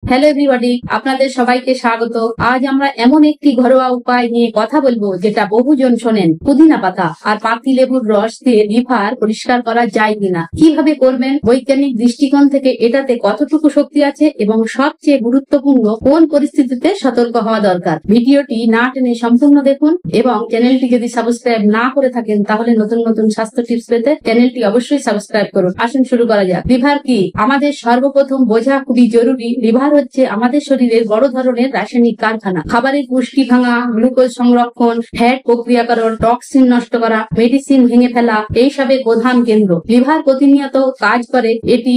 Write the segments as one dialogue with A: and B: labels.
A: Hello everybody, আপনাদের সবাইকে স্বাগত। আজ আমরা এমন একটি ঘরোয়া উপায় নিয়ে কথা বলবো যেটা বহুজন শোনেন। পুদিনা পাতা আর পাতি লেবুর রস দিয়ে লিভার পরিষ্কার করা যায় কিনা, কিভাবে করবেন, বৈজ্ঞানিক দৃষ্টিকোণ থেকে এটাতে কতটুকু শক্তি আছে এবং সবচেয়ে গুরুত্বপূর্ণ কোন পরিস্থিতিতে সতর্ক হওয়া দরকার। ভিডিওটি না টেনে সম্পূর্ণ দেখুন এবং চ্যানেলটি যদি সাবস্ক্রাইব না করে থাকেন তাহলে নতুন নতুন স্বাস্থ্য টিপস পেতে চ্যানেলটি অবশ্যই সাবস্ক্রাইব করুন। আসুন শুরু করা যাক। লিভার কি? আমাদের সর্বপ্রথম বোঝা খুবই জরুরি। লিভার হচ্ছে আমাদের শরীরের বড় ধরনের রাসায়নিক কারখানা। খাবারের পুষ্টি ভাঙা, গ্লুকোজ সংরক্ষণ, ফ্যাট প্রক্রিয়াকরণ, টক্সিন নষ্ট করা, মেডিসিন ভেঙে ফেলা, এইসবের প্রধান কেন্দ্র। লিভার প্রতিনিয়ত কাজ করে। এটি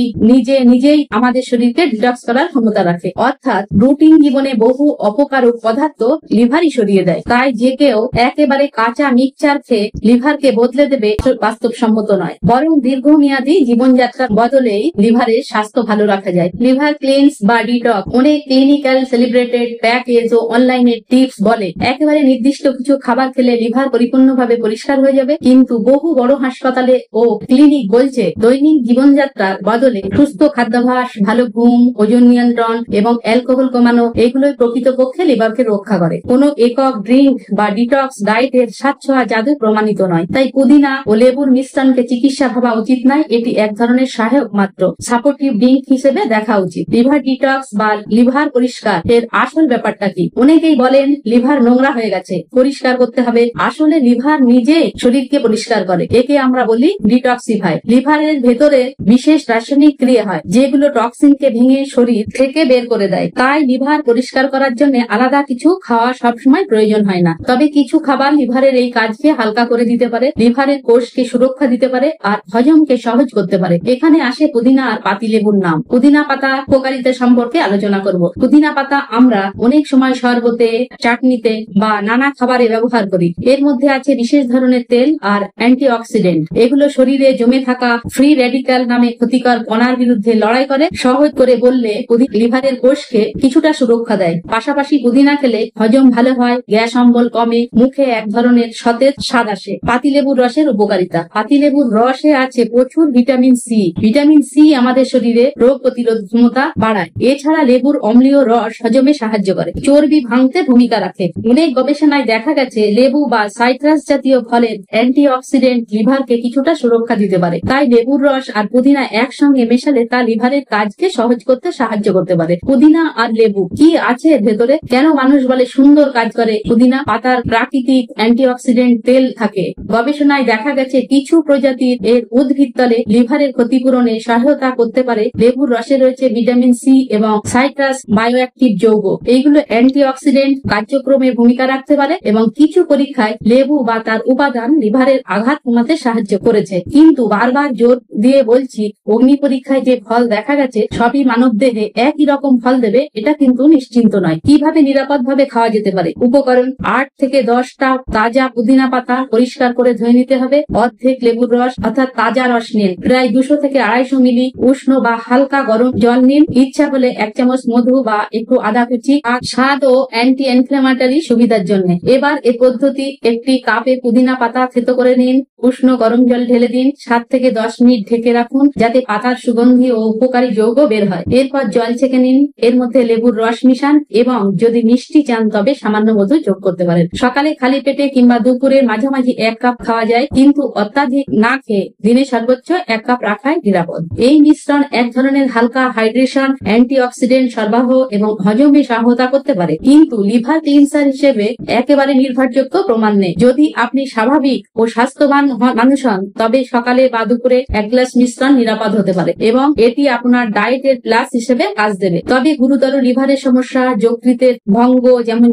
A: নিজেই আমাদের শরীরকে ডিটক্স করার ক্ষমতা রাখে, অর্থাৎ রুটিন জীবনে বহু অপকারক পদার্থ লিভারই সরিয়ে দেয়। তাই যে কেউ একেবারে কাঁচা মিক্সচার খেয়ে লিভারকে বদলে দেবে বাস্তবসম্মত নয়, বরং দীর্ঘমেয়াদী জীবনযাত্রার বদলেই লিভারের স্বাস্থ্য ভালো রাখা যায়। লিভার ক্লিনস বা ডিটক্স অনেক ক্লিনিক্যাল, সেলিব্রেটেড, প্যাকেজ ও অনলাইনে টিপস বলে একেবারে নির্দিষ্ট কিছু খাবার খেলে লিভার পরিপূর্ণভাবে পরিষ্কার হয়ে যাবে, কিন্তু বহু বড় হাসপাতালে ও ক্লিনিক বলছে দৈনিক জীবনযাত্রার বদলে সুস্থ খাদ্যাভ্যাস, ভালো ঘুম, ওজন নিয়ন্ত্রণ এবং অ্যালকোহল কমানো, এগুলোই প্রকৃতপক্ষে লিভারকে রক্ষা করে। কোনো একক ড্রিঙ্ক বা ডিটক্স ডায়েটের সাতছোঁয়া জাদু প্রমাণিত নয়। তাই পুদিনা ও লেবুর মিশ্রণকে চিকিৎসা ভাবা উচিত নয়, এটি এক ধরনের সহায়ক মাত্র, সাপোর্টিভ ড্রিঙ্ক হিসেবে দেখা উচিত। লিভার ডিটক্স বা লিভার পরিষ্কার এর আসল ব্যাপারটা কি? অনেকেই বলেন লিভার নোংরা হয়ে গেছে, পরিষ্কার করতে হবে। আসলে লিভার নিজে শরীরকে পরিষ্কার করে, একে আমরা বলি ডিটক্সিফাই। লিভারের ভেতরে বিশেষ রাসায়নিক ক্রিয়া হয় যেগুলো টক্সিনকে ভেঙে শরীর থেকে বের করে দেয়। তাই লিভার পরিষ্কার করার জন্য আলাদা কিছু খাওয়া সবসময় প্রয়োজন হয় না। তবে কিছু খাবার লিভারের এই কাজকে হালকা করে দিতে পারে, লিভারের কোষকে সুরক্ষা দিতে পারে আর হজমকে সহজ করতে পারে। এখানে আসে পুদিনা আর পাতিলেবুর নাম। পুদিনা পাতা উপকারিতা সম্পর্কে আলোচনা করব। পুদিনা পাতা আমরা অনেক সময় শরবতে, চাটনিতে বা নানা খাবারে ব্যবহার করি। এর মধ্যে আছে বিশেষ ধরনের তেল আর অ্যান্টিঅক্সিডেন্ট। এগুলো শরীরে জমে থাকা ফ্রি রেডিক্যাল নামে ক্ষতিকর কণার বিরুদ্ধে লড়াই করে। সহজ করে বললে লিভারের কোষকে কিছুটা সুরক্ষা দেয়। পাশাপাশি পুদিনা খেলে হজম ভালো হয়, গ্যাস অম্বল কমে, মুখে এক ধরনের সতেজ স্বাদ আসে। পাতিলেবুর রসের উপকারিতা। পাতিলেবুর রসে আছে প্রচুর ভিটামিন সি। ভিটামিন সি আমাদের শরীরে রোগ প্রতিরোধ ক্ষমতা বাড়ায়। এছাড়া লেবুর অম্লীয় রস হজমে সাহায্য করে, চর্বি ভাঙতে ভূমিকা রাখে। অনেক গবেষণায় দেখা গেছে লেবু বা সাইট্রাস জাতীয় ফলের অ্যান্টিঅক্সিডেন্ট লিভারকে কিছুটা সুরক্ষা দিতে পারে। তাই লেবুর রস আর পুদিনা একসঙ্গে মেশালে তা লিভারের কাজকে সহজ করতে সাহায্য করতে পারে। পুদিনা আর লেবু কি আছে এর ভেতরে? কেন মানুষ বলে সুন্দর কাজ করে? পুদিনা পাতার প্রাকৃতিক অ্যান্টিঅক্সিডেন্ট তেল থাকে। গবেষণায় দেখা গেছে কিছু প্রজাতির এর উদ্ভিদ তলে লিভারের ক্ষতিপূরণে সহায়তা করতে পারে। লেবুর রসে রয়েছে ভিটামিন সি এবং সাইট্রাস বায়োঅ্যাক্টিভ যৌগ। এইগুলো অ্যান্টিঅক্সিডেন্ট কার্যক্রমে ভূমিকা রাখতে পারে এবং কিছু পরীক্ষায় লেবু বা তার উপাদান লিভারের আঘাত কমাতে সাহায্য করেছে। কিন্তু বারবার জোর দিয়ে বলছি, অগ্নি পরীক্ষায় যে ফল দেখা গেছে সবই মানব দেহে একই রকম ফল দেবে এটা কিন্তু নিশ্চিন্ত নয়। কিভাবে নিরাপদভাবে খাওয়া যেতে পারে? উপকরণ: 8 থেকে 10টা তাজা পুদিনা পাতা পরিষ্কার করে ধুয়ে নিতে হবে। অর্ধেক লেবুর রস অর্থাৎ তাজা রস নিন। প্রায় 200 থেকে 250 মিলি উষ্ণ বা হালকা গরম জল নিন। ইচ্ছা হলে 1 চামচ মধু বা একটু আদা কুচি, স্বাদ ও অ্যান্টি ইনফ্ল্যামেটরি সুবিধার জন্য। এবার এই পদ্ধতি: একটি কাপে পুদিনা পাতা থেতো করে নিন, উষ্ণ গরম জল ঢেলে দিন, 7 থেকে 10 মিনিট ঢেকে রাখুন যাতে পাতার সুগন্ধি ও উপকারী যৌগ বের হয়। এরপর জল ছেঁকে নিন, এর মধ্যে লেবুর রস মিশান এবং যদি মিষ্টি চান তবে সামান্য মধু যোগ করতে পারেন। সকালে খালি পেটে কিংবা দুপুরের মাঝামাঝি 1 কাপ খাওয়া যায়, কিন্তু অত্যাধিক না খেয়ে দিনে সর্বোচ্চ 1 কাপ রাখাই নিরাপদ। এই মিশ্রণ এক ধরনের হালকা হাইড্রেশন, অ্যান্টিঅক্সিডেন্ট সরবরাহ এবং হজমে সহায়তা করতে পারে, কিন্তু লিভার ক্লিনসার হিসেবে একেবারে নির্ভরযোগ্য প্রমাণ নেই। যদি আপনি স্বাভাবিক ও স্বাস্থ্যবান মানুষ হন তবে সকালে বা দুপুরে 1 গ্লাস মিশ্রণ নিরাপদ হতে পারে এবং এটি আপনার ডায়েটের প্লাস হিসেবে কাজ দেবে। তবে গুরুতর লিভারের সমস্যা, যকৃতের ভঙ্গ যেমন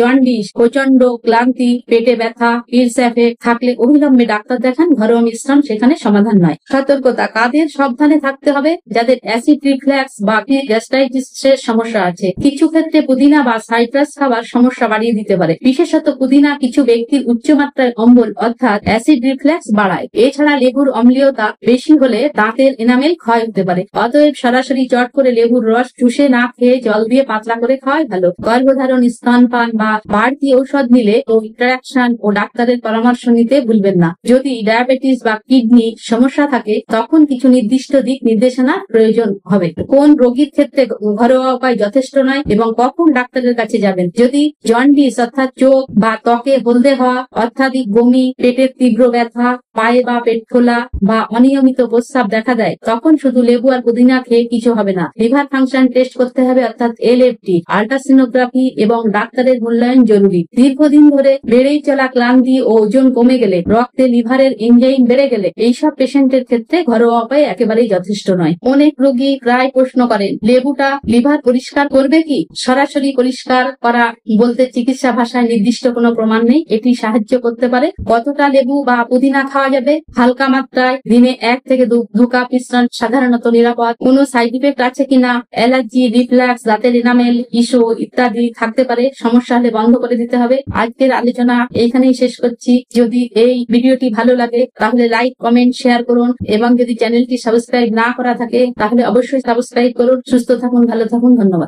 A: জন্ডিস, প্রচন্ড ক্লান্তি, পেটে ব্যথা, পিলস এফেক্ট থাকলে অবিলম্বে ডাক্তার দেখান। ঘরোয়া মিশ্রণ সেখানে সমাধান নয়। সতর্কতা: কাদের সাবধানে থাকতে হবে? যাদের অ্যাসিড রিফ্লাক্স বা গ্যাস্ট্রাইটিসের সমস্যা আছে। কিছু ক্ষেত্রে পুদিনা বা সাইট্রাস খাবার সমস্যা বাড়িয়ে দিতে পারে। বিশেষত পুদিনা কিছু ব্যক্তির উচ্চমাত্রায় অম্বল অর্থাৎ অ্যাসিড রিফ্লাক্স বাড়ায়। এছাড়া লেবুর অম্লীয়তা বেশি হলে দাঁতের এনামেল ক্ষয় হতে পারে। অতএব সরাসরি চট করে লেবুর রস চুষে না খেয়ে জল দিয়ে পাতলা করে খাওয়াই ভালো। গর্ভধারণ, স্তনপান বা বাড়তি ঔষধ নিলে ও ইন্টারাকশন ও ডাক্তারের পরামর্শ নিতে ভুলবেন না। যদি ডায়াবেটিস বা কিডনি সমস্যা থাকে তখন কিছু নির্দিষ্ট দিক নির্দেশনা প্রয়োজন হবে। কোন রোগীর ক্ষেত্রে ঘরোয়া উপায় যথেষ্ট নয় এবং কখন ডাক্তারের কাছে যাবেন। যদি জন্ডিস অর্থাৎ চোখ বা ত্বকে হলদে হওয়া, অত্যাধিক বমি, পেটের তীব্র ব্যথা, পায়ে বা পেট ফোলা বা অনিয়মিত প্রস্রাব দেখা দেয়, তখন শুধু লেবু আর পুদিনা খেয়ে কিছু হবে না। লিভার ফাংশন টেস্ট করতে হবে অর্থাৎ এলএফটি, আল্ট্রাসোনোগ্রাফি এবং ডাক্তারের মূল্যায়ন জরুরি। দীর্ঘদিন ধরে বেড়েই চলা ক্লান্তি ও ওজন কমে গেলে, রক্তে লিভারের এনজাইম বেড়ে গেলে এইসব পেশেন্টের ক্ষেত্রে ঘরোয়া উপায় একেবারেই যথেষ্ট নয়। অনেক রোগী প্রায় প্রশ্ন করেন, লেবুটা লিভার পরিষ্কার করবে কি? সরাসরি পরিষ্কার করা বলতে চিকিৎসা ভাষায় নির্দিষ্ট কোনো প্রমাণ নেই। এটি সাহায্য করতে পারে। কতটা লেবু বা পুদিনা খাওয়া যাবে? হালকা মাত্রায় দিনে 1 থেকে 2 কাপ মিশ্রণ সাধারণত নিরাপদ। কোনো সাইড ইফেক্ট আছে কিনা, অ্যালার্জি, রিফ্লাক্স, দাঁতের এনামেল ইস্যু ইত্যাদি থাকতে পারে। সমস্যা হলে বন্ধ করে দিতে হবে। আজকের আলোচনা এইখানেই শেষ করছি। যদি এই ভিডিওটি ভালো লাগে তাহলে লাইক, কমেন্ট, শেয়ার করুন এবং যদি চ্যানেলটি সাবস্ক্রাইব না করা থাকে তাহলে অবশ্যই সাবস্ক্রাইব করুন। সুস্থ থাকুন, ভালো থাকুন, ধন্যবাদ।